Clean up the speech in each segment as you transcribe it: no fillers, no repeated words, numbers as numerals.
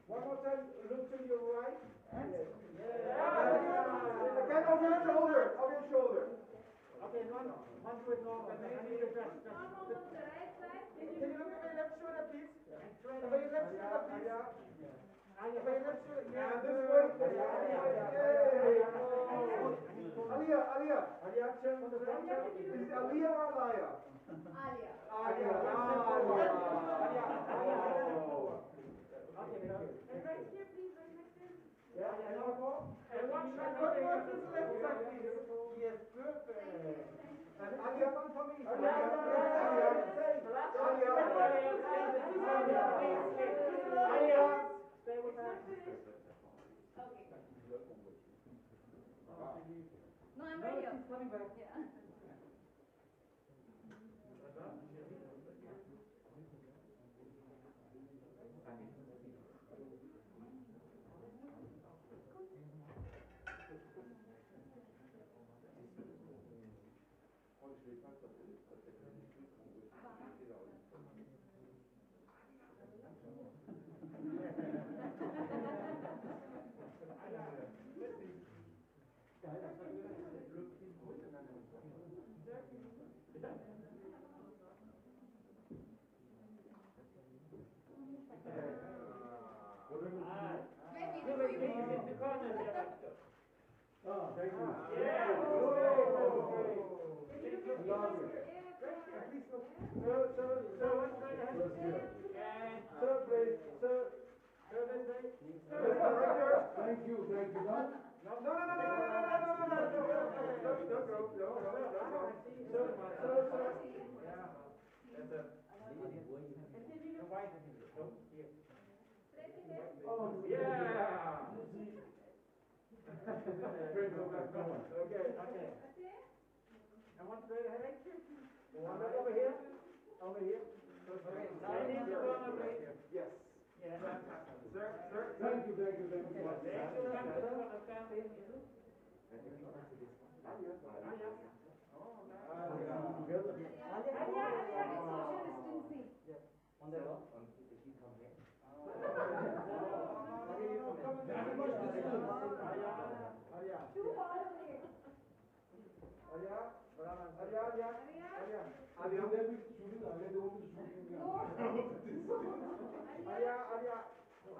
One more time, look to your right. Again, over your shoulder. Over your shoulder. Okay, one to it, no. Can you look at my left shoulder, please? Over your left shoulder, please. Over your left shoulder. Yeah, this way. Alia. Alia, turn to the front. Is it Alia or Alia? Alia. Alia. Okay, and right here, please, right next to him. Yeah, and one more. And one shot. One more to the left side, please. Yes, perfect. And Alia, one for me. Alia. Stay with us. Okay. No, I'm ready. She's coming back. Yeah. Oh, thank you. Yeah. Thank you. Oh, yeah. Okay. I want to go ahead. One over here. Over here. Okay. Yes. Yeah. Sir. Thank you. On the road?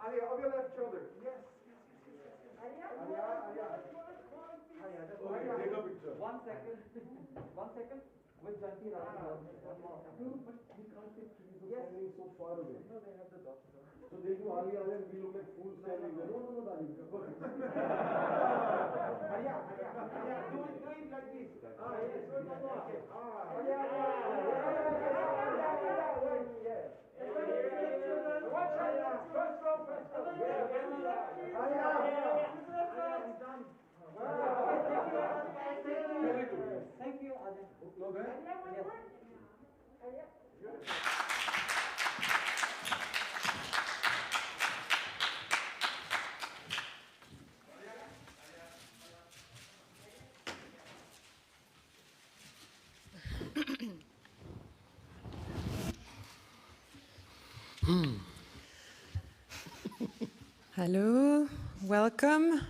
Alia, over your left shoulder. Yes. Alia. Take a picture. 1 second. With Janti Raaz. One more. But we can't take trees standing so far away. No, they have the doctor. So they do Alia and we look like fools standing there. No, darling. Alia, do it like this. Yes. Watch out. First row. Thank you, Ajay. Hello, welcome.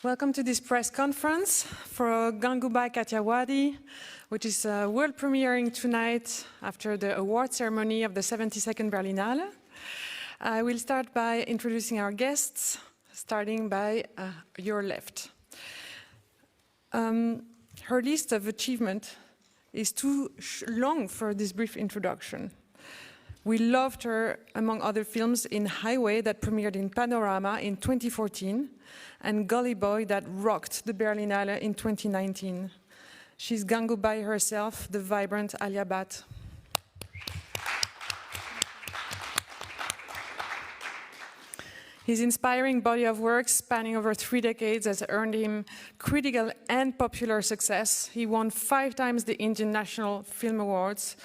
Welcome to this press conference for Gangubai Kathiawadi, which is world premiering tonight after the award ceremony of the 72nd Berlinale. I will start by introducing our guests, starting by your left. Her list of achievement is too long for this brief introduction. We loved her, among other films, in Highway that premiered in Panorama in 2014, and Gully Boy that rocked the Berlinale in 2019. She's Gangubai herself, the vibrant Alia Bhatt. His inspiring body of work, spanning over 3 decades, has earned him critical and popular success. He won 5 times the Indian National Film Awards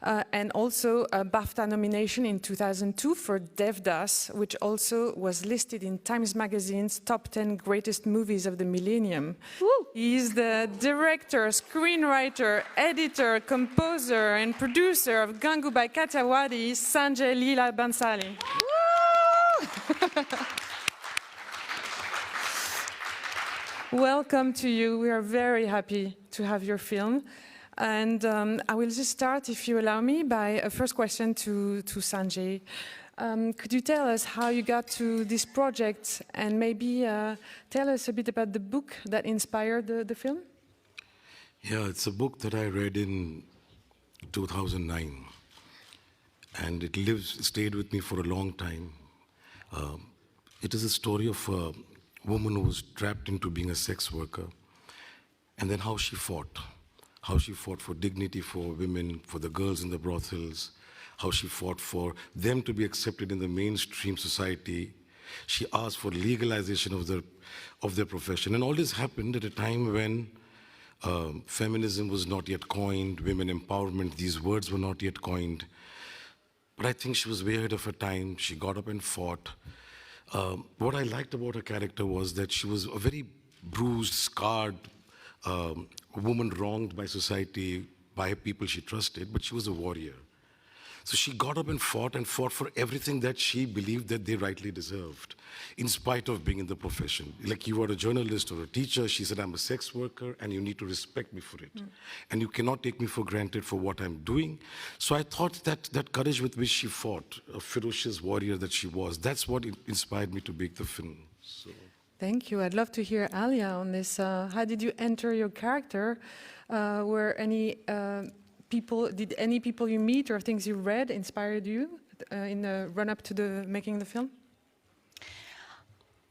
and also a BAFTA nomination in 2002 for Devdas, which also was listed in Times Magazine's top 10 greatest movies of the millennium. Woo! He is the director, screenwriter, editor, composer, and producer of Gangubai Kathiawadi, Sanjay Leela Bhansali. Welcome to you. We are very happy to have your film. And I will just start, if you allow me, by a first question to Sanjay. Could you tell us how you got to this project and maybe tell us a bit about the book that inspired the film? Yeah, it's a book that I read in 2009. And it stayed with me for a long time. It is a story of a woman who was trapped into being a sex worker, and then how she fought for dignity for women, for the girls in the brothels, how she fought for them to be accepted in the mainstream society. She asked for legalization of their profession, and all this happened at a time when feminism was not yet coined, women empowerment, these words were not yet coined. But I think she was way ahead of her time. She got up and fought. What I liked about her character was that she was a very bruised, scarred woman, wronged by society, by people she trusted, but she was a warrior. So she got up and fought for everything that she believed that they rightly deserved, in spite of being in the profession. Like, you are a journalist or a teacher, she said, I'm a sex worker and you need to respect me for it. And you cannot take me for granted for what I'm doing. So I thought that courage with which she fought, a ferocious warrior that she was, that's what inspired me to make the film. So. Thank you. I'd love to hear Alia on this. How did you enter your character? Were any did any people you meet or things you read inspired you in the run-up to making the film?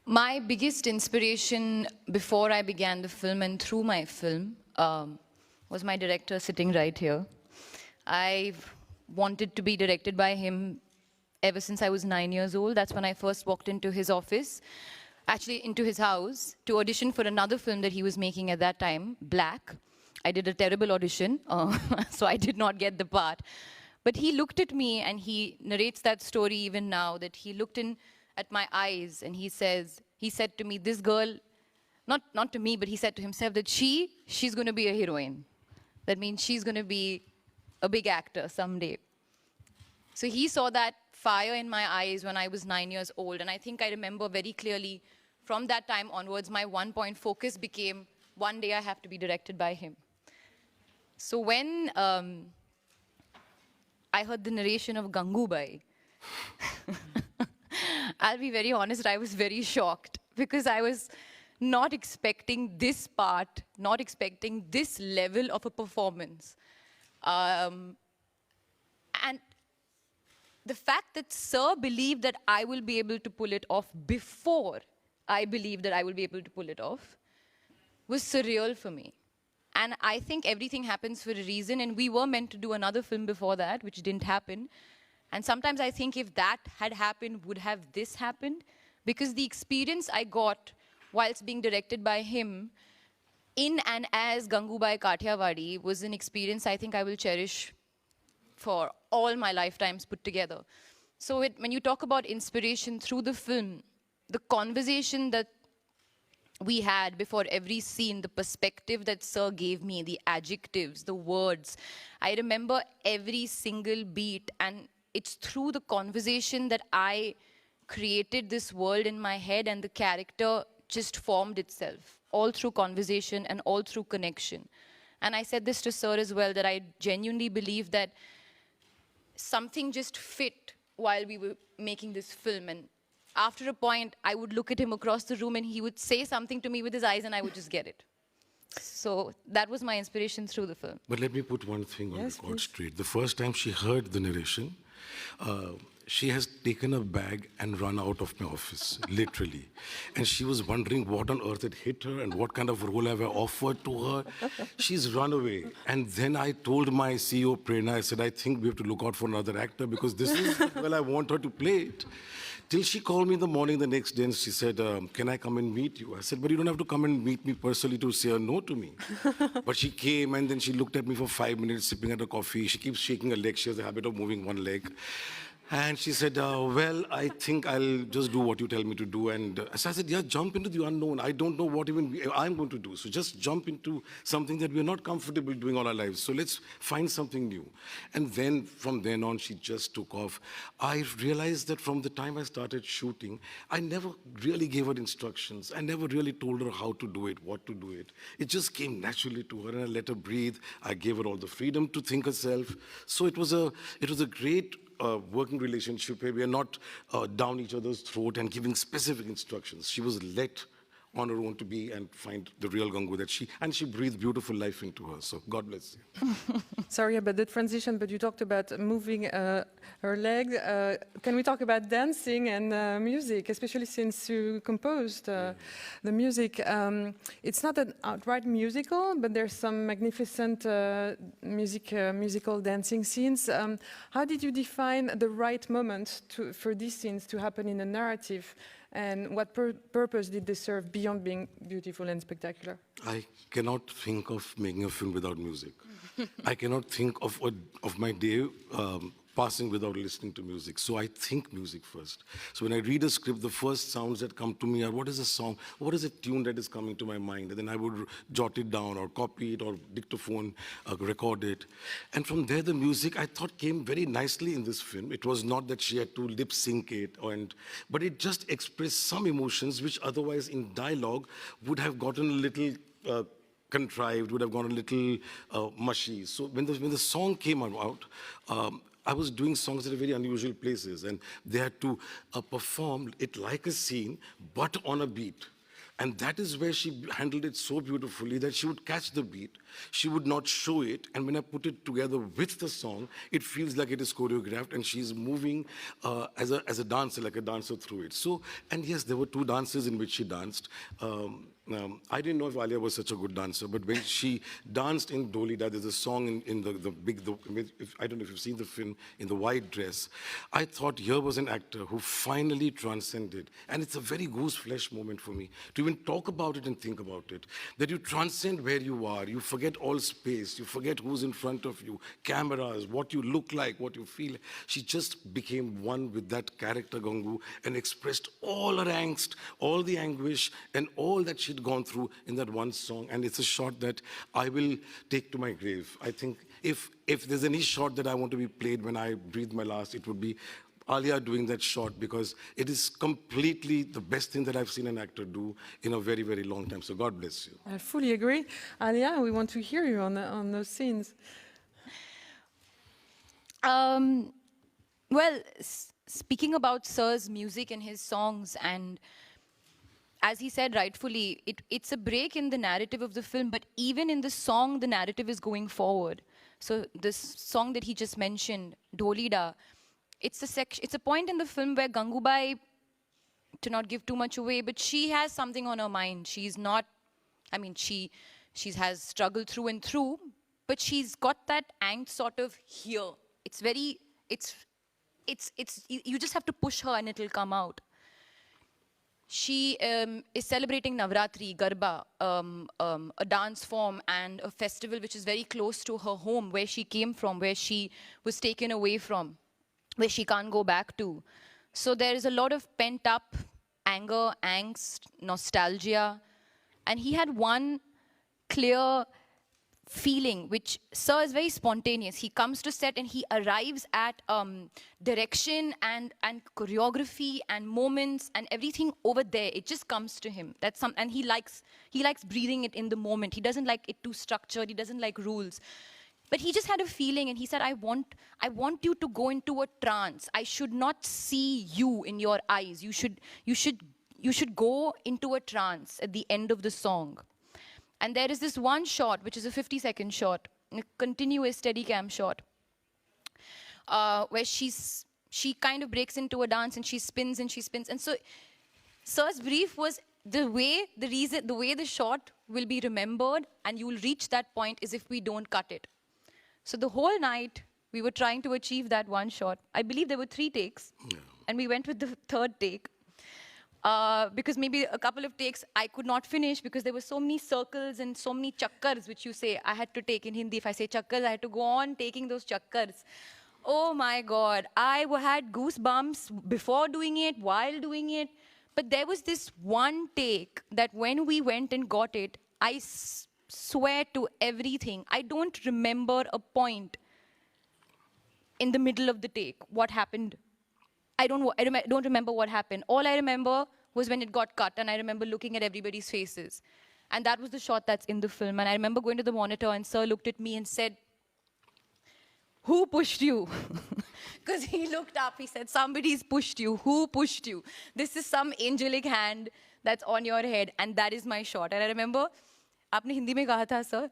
My biggest inspiration before I began the film and through my film was my director sitting right here. I wanted to be directed by him ever since I was 9 years old. That's when I first walked into his office, actually into his house, to audition for another film that he was making at that time, Black. I did a terrible audition, so I did not get the part. But he looked at me, and he narrates that story even now, that he looked in at my eyes, and he said to me, this girl, not to me, but he said to himself that she's going to be a heroine. That means she's going to be a big actor someday. So he saw that fire in my eyes when I was 9 years old, and I think I remember very clearly from that time onwards, my one-point focus became, one day I have to be directed by him. So when I heard the narration of Gangubai, I'll be very honest, I was very shocked, because I was not expecting this part, not expecting this level of a performance. And the fact that Sir believed that I will be able to pull it off before I believed that I will be able to pull it off was surreal for me. And I think everything happens for a reason, and we were meant to do another film before that, which didn't happen. And sometimes I think if that had happened, would have this happened? Because the experience I got whilst being directed by him in and as Gangubai Kathiawadi was an experience I think I will cherish for all my lifetimes put together. So when you talk about inspiration through the film, the conversation that we had before every scene, the perspective that Sir gave me, the adjectives, the words, I remember every single beat, and it's through the conversation that I created this world in my head, and the character just formed itself, all through conversation and all through connection. And I said this to Sir as well, that I genuinely believe that something just fit while we were making this film. And after a point, I would look at him across the room and he would say something to me with his eyes and I would just get it. So that was my inspiration through the film. But let me put one thing on record straight. The first time she heard the narration, she has taken a bag and run out of my office, literally. And she was wondering what on earth had hit her and what kind of role have I offered to her. She's run away. And then I told my CEO, Prerna, I said, I think we have to look out for another actor because this is, well, I want her to play it. Till she called me in the morning the next day and she said, can I come and meet you? I said, but you don't have to come and meet me personally to say a no to me. But she came and then she looked at me for 5 minutes, sipping at a coffee. She keeps shaking her leg. She has a habit of moving one leg. And she said, well, I think I'll just do what you tell me to do. And so I said, yeah, jump into the unknown. I don't know what even I'm going to do. So just jump into something that we're not comfortable doing all our lives. So let's find something new. And then from then on, she just took off. I realized that from the time I started shooting, I never really gave her instructions. I never really told her how to do it, what to do it. It just came naturally to her and I let her breathe. I gave her all the freedom to think herself. So it was a great working relationship where we are not down each other's throat and giving specific instructions. She was let on her own to be and find the real Gangu that she breathed beautiful life into her. So God bless you. Sorry about the transition, but you talked about moving her leg. Can we talk about dancing and music, especially since you composed the music? It's not an outright musical, but there's some magnificent musical dancing scenes. How did you define the right moment for these scenes to happen in a narrative? And what purpose did they serve beyond being beautiful and spectacular? I cannot think of making a film without music. I cannot think of my day passing without listening to music. So I think music first. So when I read a script, the first sounds that come to me are, what is a song? What is a tune that is coming to my mind? And then I would jot it down or copy it or dictaphone, record it. And from there, the music, I thought, came very nicely in this film. It was not that she had to lip sync it, but it just expressed some emotions which otherwise in dialogue would have gotten a little contrived, would have gone a little mushy. So when the song came out, I was doing songs at very unusual places, and they had to perform it like a scene, but on a beat. And that is where she handled it so beautifully that she would catch the beat, she would not show it, and when I put it together with the song, it feels like it is choreographed, and she's moving as a dancer, like a dancer through it. So, and yes, there were 2 dances in which she danced. I didn't know if Alia was such a good dancer, but when she danced in Dolida, there's a song in the big, I don't know if you've seen the film, in the white dress. I thought here was an actor who finally transcended. And it's a very goose flesh moment for me to even talk about it and think about it. That you transcend where you are, you forget all space, you forget who's in front of you, cameras, what you look like, what you feel. She just became one with that character Gangu and expressed all her angst, all the anguish, and all that she'd gone through in that one song. And it's a shot that I will take to my grave. I think if there's any shot that I want to be played when I breathe my last, it would be Alia doing that shot, because it is completely the best thing that I've seen an actor do in a very, very long time. So God bless you. I fully agree. Alia, we want to hear you on those scenes. Well, speaking about Sir's music and his songs, and as he said rightfully, it's a break in the narrative of the film, but even in the song, the narrative is going forward. So this song that he just mentioned, Dolida, it's a point in the film where Gangubai, to not give too much away, but she has something on her mind. She's not, she has struggled through and through, but she's got that angst sort of here. It's very, you just have to push her and it'll come out. She is celebrating Navratri, Garba, a dance form and a festival which is very close to her home, where she came from, where she was taken away from, where she can't go back to. So there is a lot of pent-up anger, angst, nostalgia. And he had one clear feeling, which Sir is very spontaneous. He comes to set and he arrives at direction and choreography and moments and everything over there. It just comes to him. And he likes breathing it in the moment. He doesn't like it too structured. He doesn't like rules. But he just had a feeling, and he said, I want you to go into a trance. I should not see you in your eyes. You should go into a trance at the end of the song. And there is this one shot, which is a 50-second shot, a continuous Steadicam shot, where she kind of breaks into a dance and she spins and she spins. And so Sir's brief was the way the shot will be remembered and you will reach that point is if we don't cut it. So the whole night, we were trying to achieve that one shot. I believe there were 3 takes. Yeah. and we went with the third take. Because maybe a couple of takes I could not finish because there were so many circles and so many chakkars, which you say I had to take in Hindi. If I say chakkars, I had to go on taking those chakkars. Oh my God, I had goosebumps before doing it, while doing it. But there was this one take that when we went and got it, I swear to everything, I don't remember a point in the middle of the take, what happened. I don't remember what happened. All I remember was when it got cut, and I remember looking at everybody's faces. And that was the shot that's in the film. And I remember going to the monitor, and sir looked at me and said, "Who pushed you?" Because he looked up, he said, "Somebody's pushed you. Who pushed you? This is some angelic hand that's on your head." And that is my shot. And I remember, आपने हिंदी में कहा था, sir,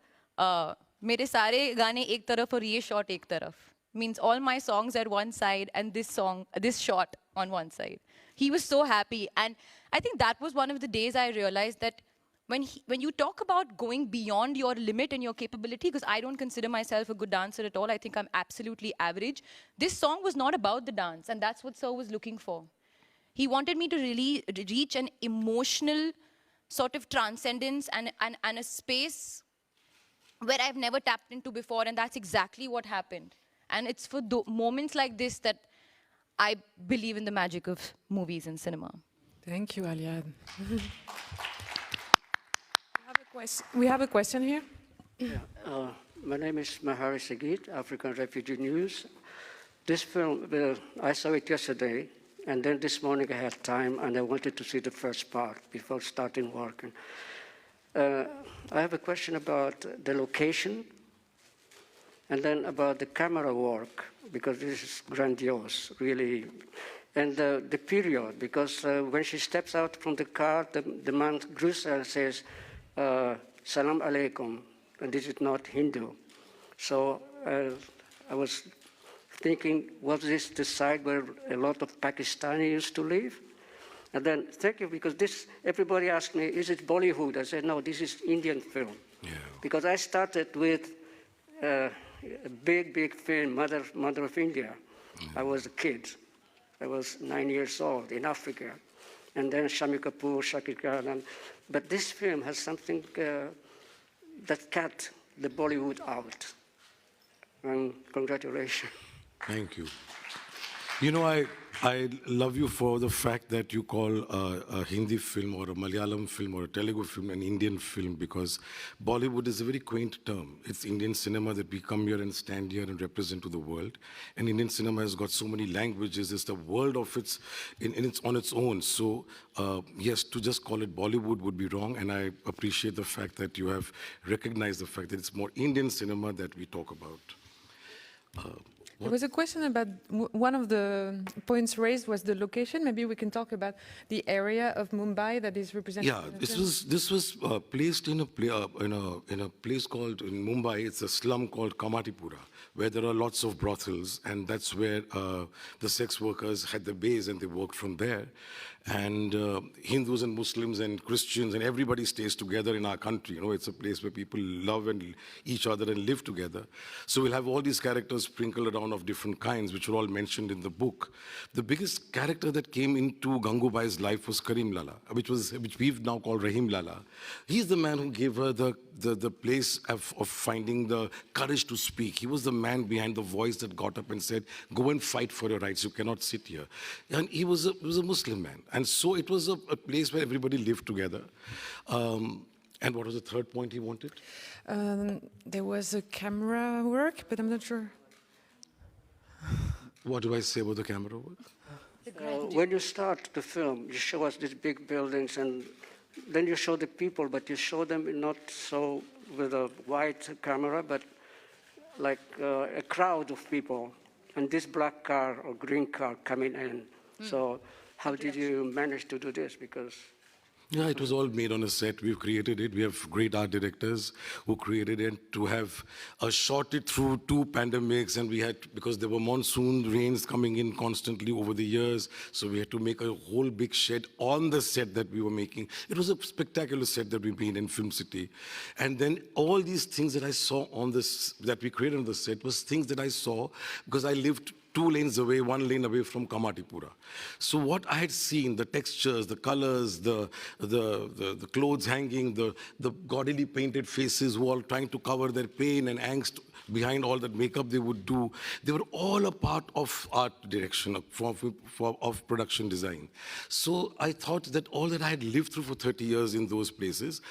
मेरे सारे गाने एक तरफ और ये shot एक तरफ. Means all my songs at one side and this shot on one side. He was so happy. And I think that was one of the days I realized that when you talk about going beyond your limit and your capability, because I don't consider myself a good dancer at all, I think I'm absolutely average. This song was not about the dance, and that's what Sir was looking for. He wanted me to really reach an emotional sort of transcendence and a space where I've never tapped into before, and that's exactly what happened. And it's for moments like this that I believe in the magic of movies and cinema. Thank you, Alia. We have a question here. Yeah, my name is Mahari Sagit, African Refugee News. This film, I saw it yesterday, and then this morning I had time, and I wanted to see the first part before starting working. I have a question about the location, and then about the camera work, because this is grandiose, really. And the period, because when she steps out from the car, the man greets her and says, Salam Alaikum, and this is not Hindu. So I was thinking, was this the site where a lot of Pakistanis used to live? And then, thank you, because everybody asked me, is it Bollywood? I said, no, this is Indian film. Yeah. Because I started with a big film, Mother of India. I was a kid. I was 9 years old in Africa. And then Shami Kapoor, Shakir Khan. But this film has something that cut the Bollywood out. And congratulations. Thank you. You know, I love you for the fact that you call a Hindi film or a Malayalam film or a Telugu film an Indian film, because Bollywood is a very quaint term. It's Indian cinema that we come here and stand here and represent to the world. And Indian cinema has got so many languages. It's the world of its on its own. So yes, to just call it Bollywood would be wrong. And I appreciate the fact that you have recognized the fact that it's more Indian cinema that we talk about. There was a question about one of the points raised was the location. Maybe we can talk about the area of Mumbai that is represented. Yeah, this was placed in a place called in Mumbai. It's a slum called Kamatipura, where there are lots of brothels, and that's where the sex workers had their base, and they worked from there. And Hindus and Muslims and Christians and everybody stays together in our country. You know, it's a place where people love and each other and live together. So we'll have all these characters sprinkled around of different kinds, which are all mentioned in the book. The biggest character that came into Gangubai's life was Karim Lala, which we've now called Rahim Lala. He's the man who gave her the place of finding the courage to speak. He was the man behind the voice that got up and said, "Go and fight for your rights. You cannot sit here." And he was a Muslim man. And so it was a place where everybody lived together. And what was the third point he wanted? There was a camera work, but I'm not sure. What do I say about the camera work? When you start the film, you show us these big buildings, and then you show the people, but you show them not so with a wide camera, but like a crowd of people, and this black car or green car coming in. So how did you manage to do this? Because yeah, it was all made on a set. We've created it. We have great art directors who created it. To have shot it through 2 pandemics, and we had, because there were monsoon rains coming in constantly over the years, so we had to make a whole big shed on the set that we were making. It was a spectacular set that we made in Film City. And then all these things that I saw on this, that we created on the set, was things that I saw because I lived 2 lanes away, 1 lane away from Kamatipura. So what I had seen, the textures, the colors, the clothes hanging, the gaudily painted faces who all trying to cover their pain and angst behind all that makeup they would do, they were all a part of art direction, of production design. So I thought that all that I had lived through for 30 years in those places,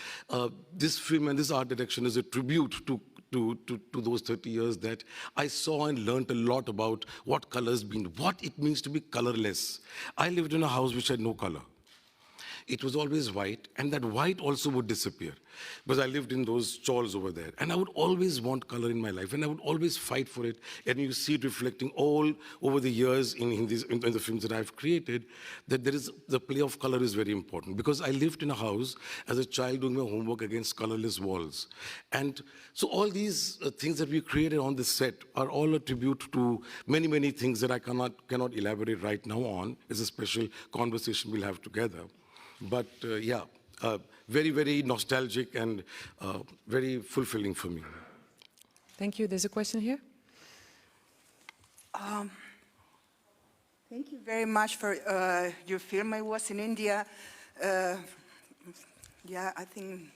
this film and this art direction is a tribute to those 30 years that I saw and learned a lot about what colors mean, what it means to be colorless. I lived in a house which had no color. It was always white, and that white also would disappear because I lived in those chawls over there. And I would always want color in my life, and I would always fight for it. And you see it reflecting all over the years in the films that I've created, that the play of color is very important. Because I lived in a house as a child doing my homework against colorless walls. And so all these things that we created on this set are all a tribute to many, many things that I cannot elaborate right now on. It's a special conversation we'll have together. But yeah, very, very nostalgic and very fulfilling for me. Thank you. There's a question here. Thank you very much for your film. I was in India, yeah, I think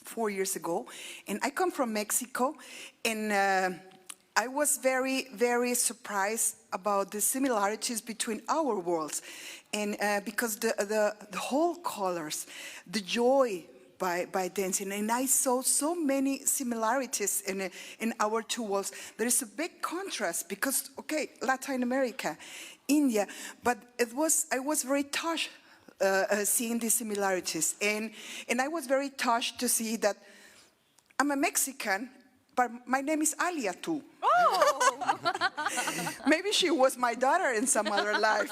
4 years ago. And I come from Mexico, and I was very, very surprised about the similarities between our worlds. And because the whole colors, the joy by dancing, and I saw so many similarities in our two worlds. There is a big contrast because, okay, Latin America, India, but I was very touched seeing these similarities. And I was very touched to see that I'm a Mexican, but my name is Alia too. Oh! Maybe she was my daughter in some other life.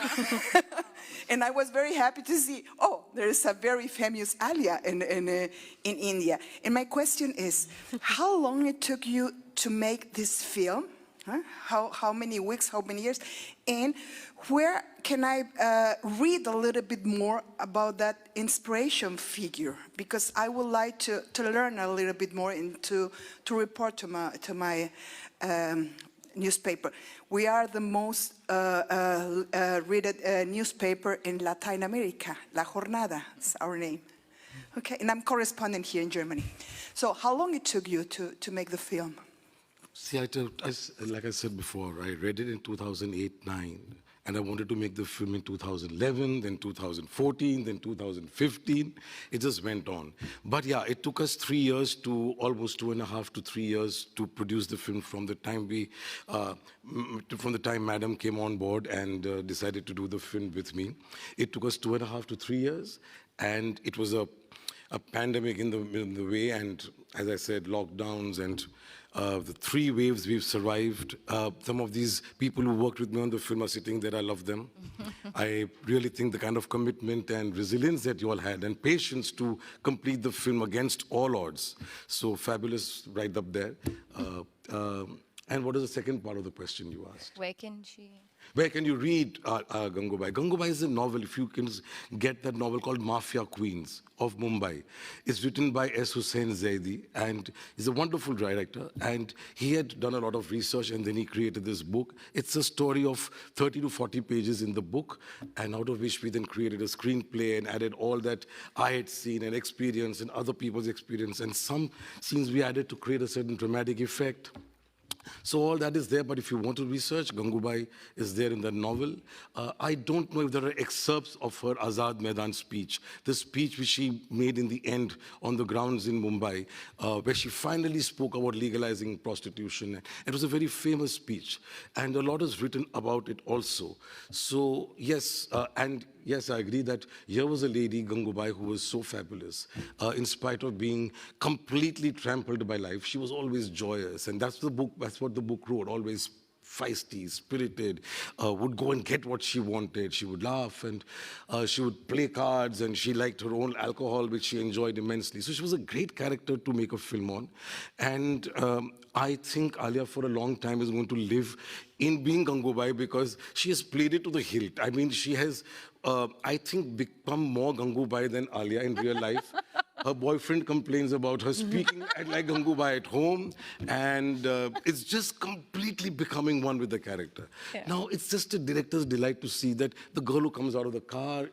And I was very happy to see, oh, there is a very famous Alia in India. And my question is, how long it took you to make this film? Huh? How many weeks, how many years? And where can I read a little bit more about that inspiration figure? Because I would like to learn a little bit more and to report to my newspaper. We are the most read newspaper in Latin America. La Jornada is our name. Okay, and I'm correspondent here in Germany. So how long it took you to make the film? See, like I said before, I read it in 2008-9, and I wanted to make the film in 2011, then 2014, then 2015. It just went on. But yeah, it took us 3 years to almost 2.5 to 3 years to produce the film from the time Madam came on board and decided to do the film with me. It took us 2.5 to 3 years, and it was a pandemic in the way, and as I said, lockdowns and the 3 waves we've survived. Some of these people who worked with me on the film are sitting there. I love them. I really think the kind of commitment and resilience that you all had and patience to complete the film against all odds. So fabulous right up there. And what is the second part of the question you asked? Where can you read Gangubai? Gangubai is a novel, if you can get that novel, called Mafia Queens of Mumbai. It's written by S. Hussain Zaidi, and he's a wonderful director, and he had done a lot of research, and then he created this book. It's a story of 30 to 40 pages in the book, and out of which we then created a screenplay and added all that I had seen and experienced and other people's experience, and some scenes we added to create a certain dramatic effect. So all that is there, but if you want to research, Gangubai is there in the novel. I don't know if there are excerpts of her Azad Maidan speech, the speech which she made in the end on the grounds in Mumbai, where she finally spoke about legalizing prostitution. It was a very famous speech, and a lot is written about it also. So yes, and yes, I agree that here was a lady, Gangubai, who was so fabulous. In spite of being completely trampled by life, she was always joyous, and that's what the book wrote, always feisty, spirited, would go and get what she wanted. She would laugh, and she would play cards, and she liked her own alcohol, which she enjoyed immensely. So she was a great character to make a film on. And I think Alia for a long time is going to live in being Gangubai because she has played it to the hilt. I mean, she has, I think, become more Gangubai than Alia in real life. Her boyfriend complains about her speaking like Gangubai at home, and it's just completely becoming one with the character. Yeah. Now, it's just a director's delight to see that the girl who comes out of the car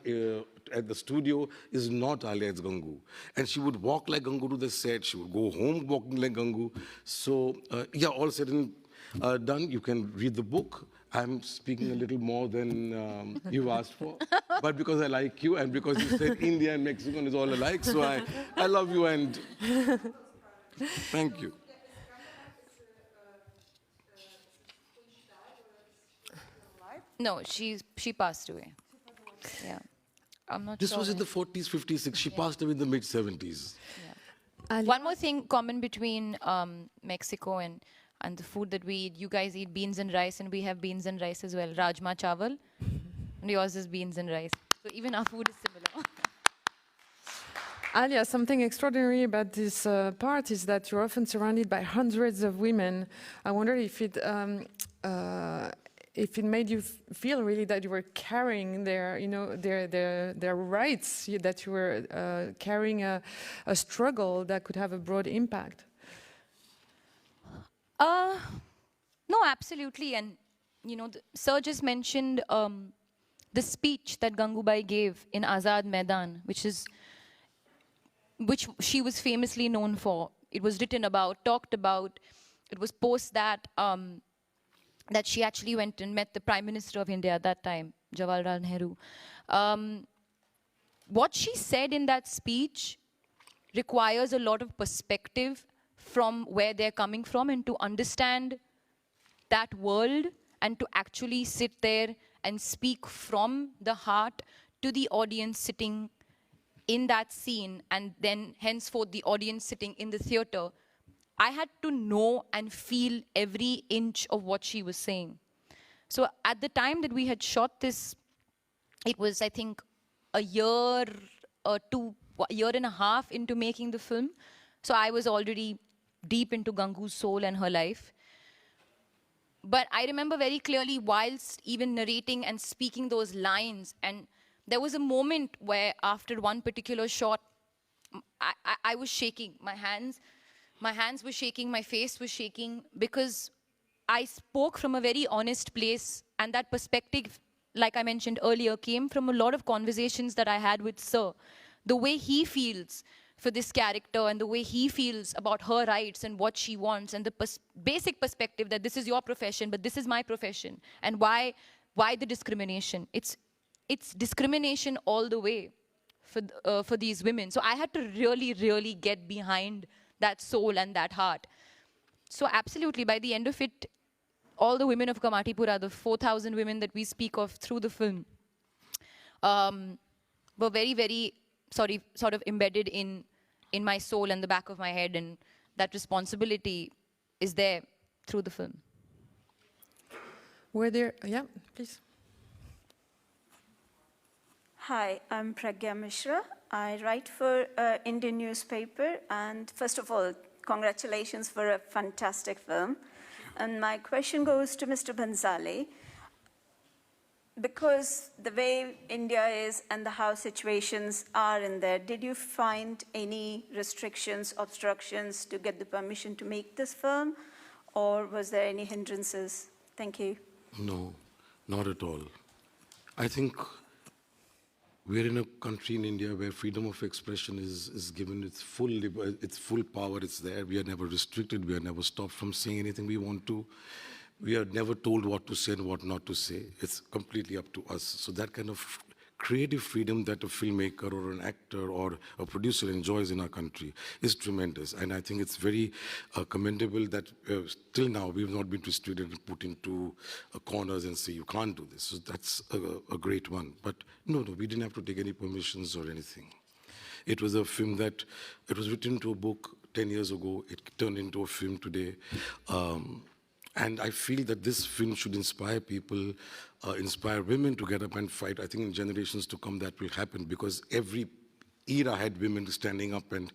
at the studio is not Alia, it's Gangu. And she would walk like Gangu to the set, she would go home walking like Gangu. So, yeah, all said and done, you can read the book. I'm speaking a little more than you asked for, but because I like you and because you said India and Mexican is all alike, so I love you and thank you. No, she passed away. Yeah. I'm not This sure. was in the 40s, 50s, 60s. She passed away in the mid-70s. One more thing common between Mexico and the food that we eat. You guys eat beans and rice, and we have beans and rice as well. Rajma chawal. And yours is beans and rice. So even our food is similar. Alia, something extraordinary about this part is that you're often surrounded by hundreds of women. I wonder if it made you feel really that you were carrying their, you know, their rights, that you were carrying a struggle that could have a broad impact. No, absolutely. And, you know, Sir just mentioned the speech that Gangubai gave in Azad Maidan, which she was famously known for. It was written about, talked about. It was post that that she actually went and met the Prime Minister of India at that time, Jawaharlal Nehru. What she said in that speech requires a lot of perspective from where they're coming from, and to understand that world and to actually sit there and speak from the heart to the audience sitting in that scene, and then henceforth the audience sitting in the theater. I had to know and feel every inch of what she was saying. So at the time that we had shot this, it was, I think, a year and a half into making the film. So I was already deep into Gangu's soul and her life. But I remember very clearly, whilst even narrating and speaking those lines, and there was a moment where after one particular shot, I was shaking. My hands were shaking, my face was shaking, because I spoke from a very honest place, and that perspective, like I mentioned earlier, came from a lot of conversations that I had with Sir. The way he feels for this character and the way he feels about her rights and what she wants, and the basic perspective that this is your profession, but this is my profession, and why the discrimination? It's discrimination all the way for these women. So I had to really, really get behind that soul and that heart. So absolutely, by the end of it, all the women of Kamatipura, the 4,000 women that we speak of through the film, were very, very sort of embedded in my soul and the back of my head, and that responsibility is there through the film. Were there, yeah, please. Hi, I'm Pragya Mishra. I write for Indian newspaper, and first of all, congratulations for a fantastic film. And my question goes to Mr. Bhansali. Because the way India is and how situations are in there, did you find any restrictions, obstructions to get the permission to make this film? Or was there any hindrances? Thank you. No, not at all. I think we're in a country in India where freedom of expression is given its full power. It's there. We are never restricted. We are never stopped from saying anything we want to. We are never told what to say and what not to say. It's completely up to us. So that kind of creative freedom that a filmmaker or an actor or a producer enjoys in our country is tremendous. And I think it's very commendable that till now we've not been restricted and put into corners and say, you can't do this. So that's a great one. But no, we didn't have to take any permissions or anything. It was a film that, it was written into a book 10 years ago. It turned into a film today. And I feel that this film should inspire people, inspire women to get up and fight. I think in generations to come that will happen, because every era had women standing up and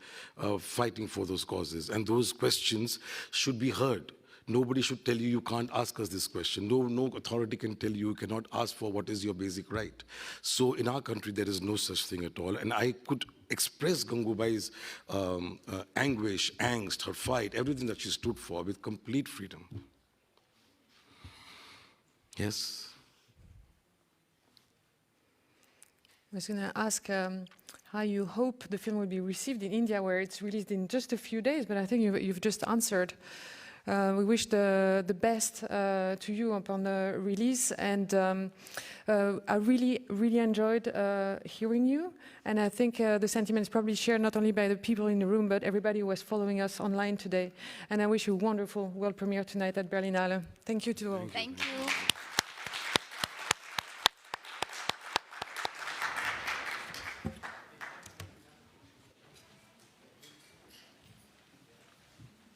fighting for those causes. And those questions should be heard. Nobody should tell you, you can't ask us this question. No authority can tell you, you cannot ask for what is your basic right. So in our country, there is no such thing at all. And I could express Gangubai's anguish, angst, her fight, everything that she stood for with complete freedom. Yes? I was going to ask how you hope the film will be received in India, where it's released in just a few days, but I think you've just answered. We wish the best to you upon the release, and I really enjoyed hearing you, and I think the sentiment is probably shared not only by the people in the room, but everybody who was following us online today. And I wish you a wonderful world premiere tonight at Berlinale. Thank you to all. Thank you.